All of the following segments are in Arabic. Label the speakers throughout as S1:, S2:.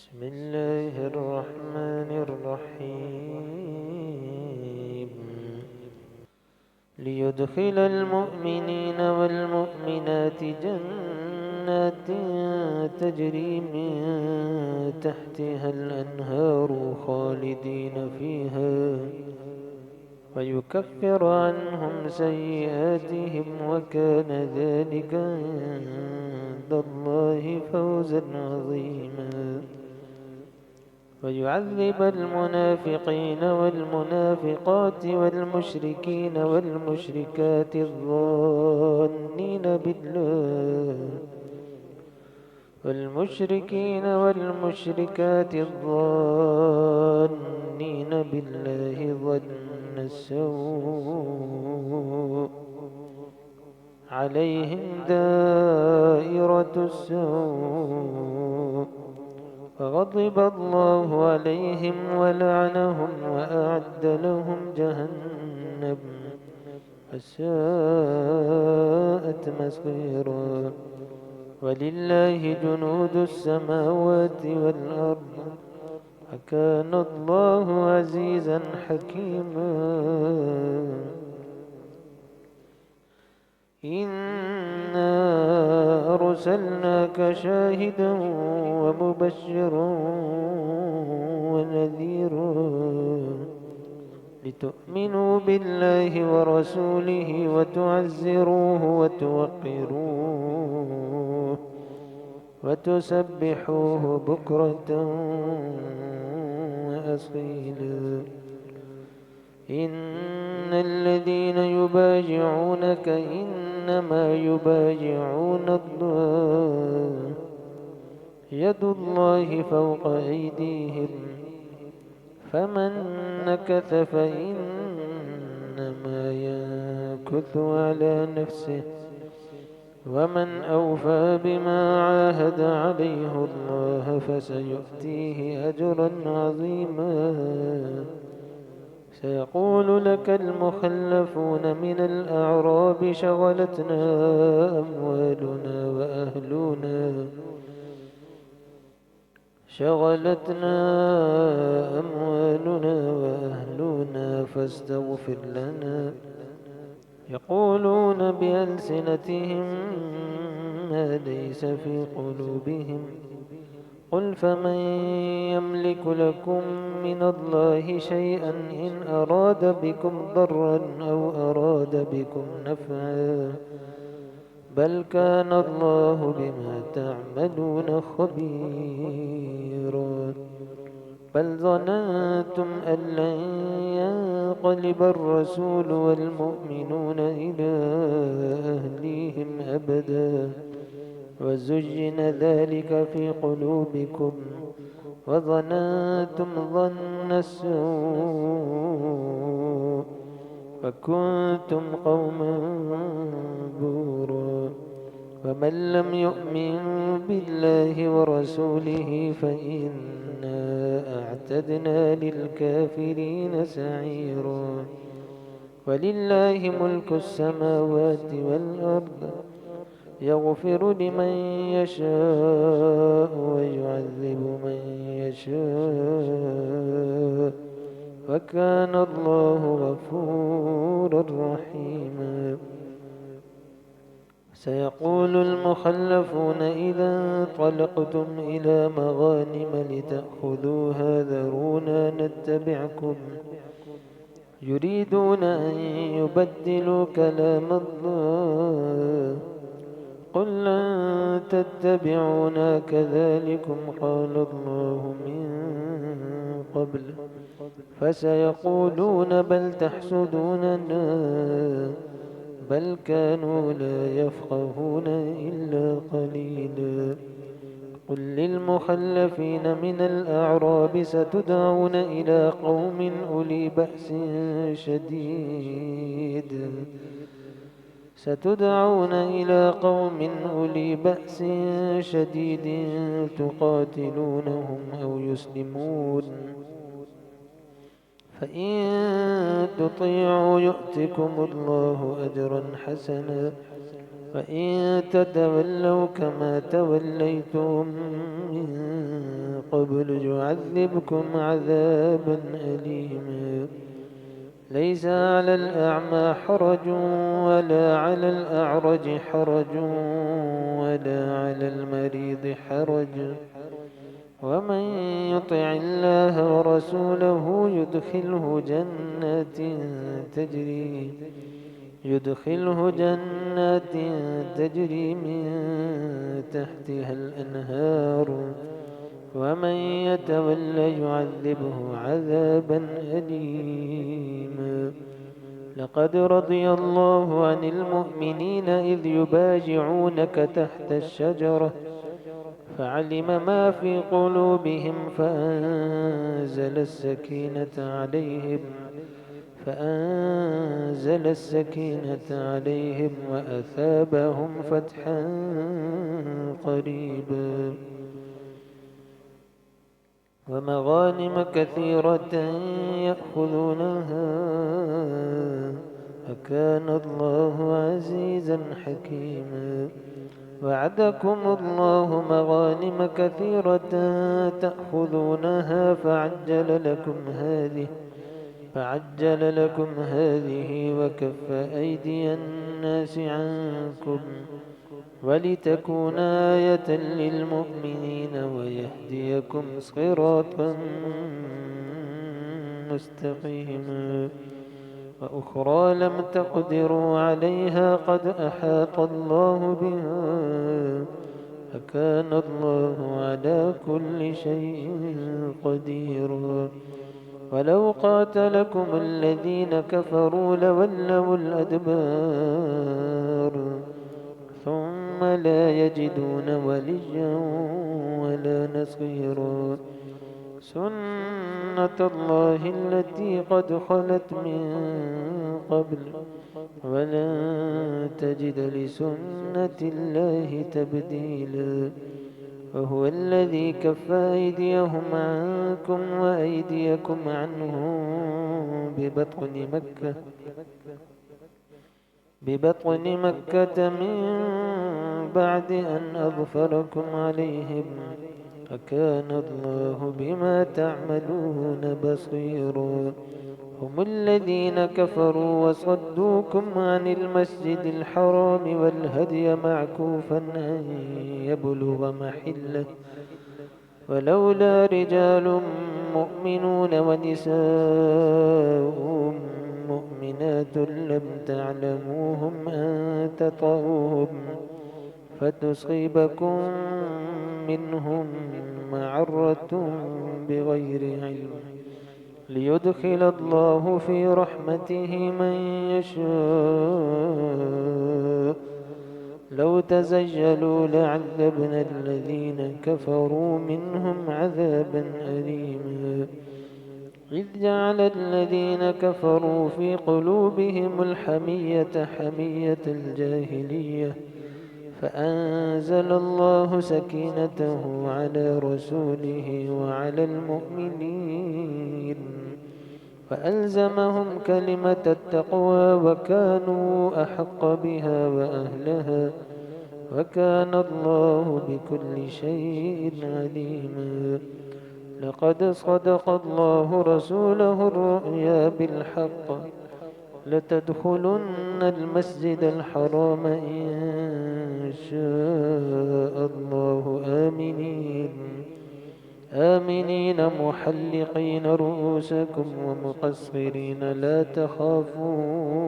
S1: بسم الله الرحمن الرحيم. ليدخل المؤمنين والمؤمنات جنات تجري من تحتها الأنهار خالدين فيها ويكفر عنهم سيئاتهم وكان ذلك عند الله فوزا عظيما. ويعذب المنافقين والمنافقات والمشركات الظانين بالله ظن السوء عليهم دائرة السوء فغضب الله عليهم ولعنهم وأعد لهم جهنم وساءت مصيرا. ولله جنود السماوات والأرض وكان الله عزيزا حكيما. إنا أرسلناك شاهدا ومبشرا ونذيرا لتؤمنوا بالله ورسوله وتعزروه وتوقروه وتسبحوه بكرة وأصيلا. إن الذين يبايعونك إنما يبايعون الله يد الله فوق أيديهم فمن نكث فإنما ينكث على نفسه ومن أوفى بما عاهد عليه الله فسيؤتيه أجرا عظيما. سيقول لك المخلفون من الأعراب شغلتنا أموالنا وأهلنا فاستغفر لنا. يقولون بألسنتهم ما ليس في قلوبهم قل فمن يملك لكم من الله شيئا إن أراد بكم ضرا أو أراد بكم نفعا بل كان الله بما تعملون خبيرا. بل ظننتم أن لن ينقلب الرسول والمؤمنون إلى أهليهم أبدا وزين ذلك في قلوبكم وظننتم ظن السوء وكنتم قوما بورا. ومن لم يؤمن بالله ورسوله فإنا أعتدنا للكافرين سعيرا. ولله ملك السماوات والأرض يغفر لمن يشاء ويعذب من يشاء وكان الله غفورا رحيما. سيقول المخلفون إذا انطلقتم إلى مغانم لتأخذوها ذرونا نتبعكم يريدون أن يبدلوا كلام الله قل لن تتبعونا كذلكم قال الله من قبل فسيقولون بل تحسدوننا بل كانوا لا يفقهون إلا قليلا. قل للمخلفين من الأعراب ستدعون إلى قوم أولي بأس شديد تقاتلونهم أو يسلمون فإن تطيعوا يؤتكم الله أجرا حسنا فإن تتولوا كما توليتم من قبل يعذبكم عذابا أليما. ليس على الأعمى حرج ولا على الأعرج حرج ولا على المريض حرج، ومن يطع الله ورسوله يدخله جنات تجري من تحتها الأنهار، ومن يتولى يعذبه عذابا أليما. لقد رضي الله عن المؤمنين إذ يبايعونك تحت الشجرة فعلم ما في قلوبهم فأنزل السكينة عليهم وأثابهم فتحا قريبا ومغانم كثيرة يأخذونها وكان الله عزيزا حكيما. وعدكم الله مغانم كثيرة تأخذونها فعجل لكم هذه وكف أيدي الناس عنكم ولتكون آية للمؤمنين ويهديكم صراطا مستقيما. وأخرى لم تقدروا عليها قد أحاط الله بها وكان الله على كل شيء قدير. ولو قاتلكم الذين كفروا لولوا الأدبار ثم لا يجدون وليا ولا نصيرا. سنة الله التي قد خلت من قبل ولن تجد لسنة الله تبديلا. وهو الذي كف أيديهم عنكم وأيديكم عنهم ببطن مكة من بعد أن أظفركم عليهم وكان الله بما تعملون بصيرا. هم الذين كفروا وصدوكم عن المسجد الحرام والهدي معكوفا أن يبلغ محله ولولا رجال مؤمنون ونساء مؤمنات لم تعلموهم أن تطؤوهم فتصيبكم منهم معرة بغير علم ليدخل الله في رحمته من يشاء. لو تزيلوا لعذبنا الذين كفروا منهم عذابا أليما. إذ جعل الذين كفروا في قلوبهم الحمية حمية الجاهلية فأنزل الله سكينته على رسوله وعلى المؤمنين فألزمهم كلمة التقوى وكانوا أحق بها وأهلها وكان الله بكل شيء عليما. لقد صدق الله رسوله الرؤيا بالحق لتدخلن المسجد الحرام إن شاء الله آمنين محلقين رؤوسكم ومقصرين لا تخافون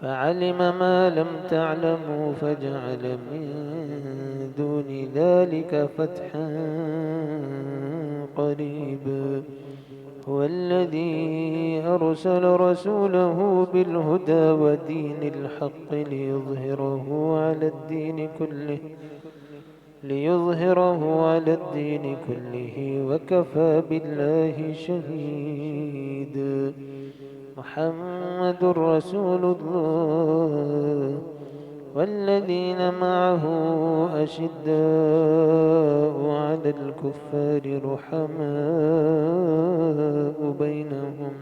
S1: فعلم ما لم تعلموا فجعل من دون ذلك فتحا قريبا. هو الذي أرسل رسوله بالهدى ودين الحق ليظهره على الدين كله وكفى بالله شهيدا. محمد رسول الله والذين معه أشداء على الكفار رحماء بينهم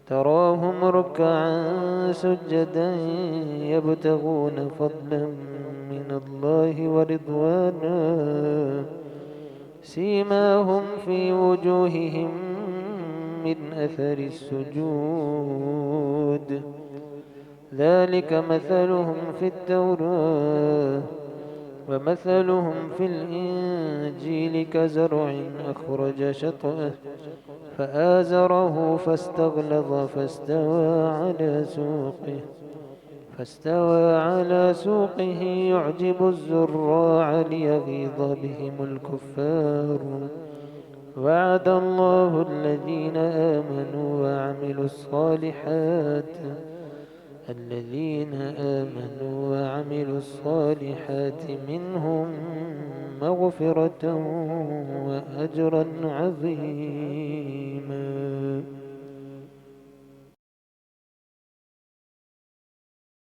S1: تراهم ركعا سجدا يبتغون فضلا من الله ورضوانا سيماهم في وجوههم من أثر السجود ذلك مثلهم في التوراة ومثلهم في الإنجيل كزرع أخرج شطأه فآزره فاستغلظ فاستوى على سوقه يعجب الزراع ليغيظ بهم الكفار وعد الله الذين آمنوا وعملوا الصالحات منهم مغفرة وأجرا عظيما.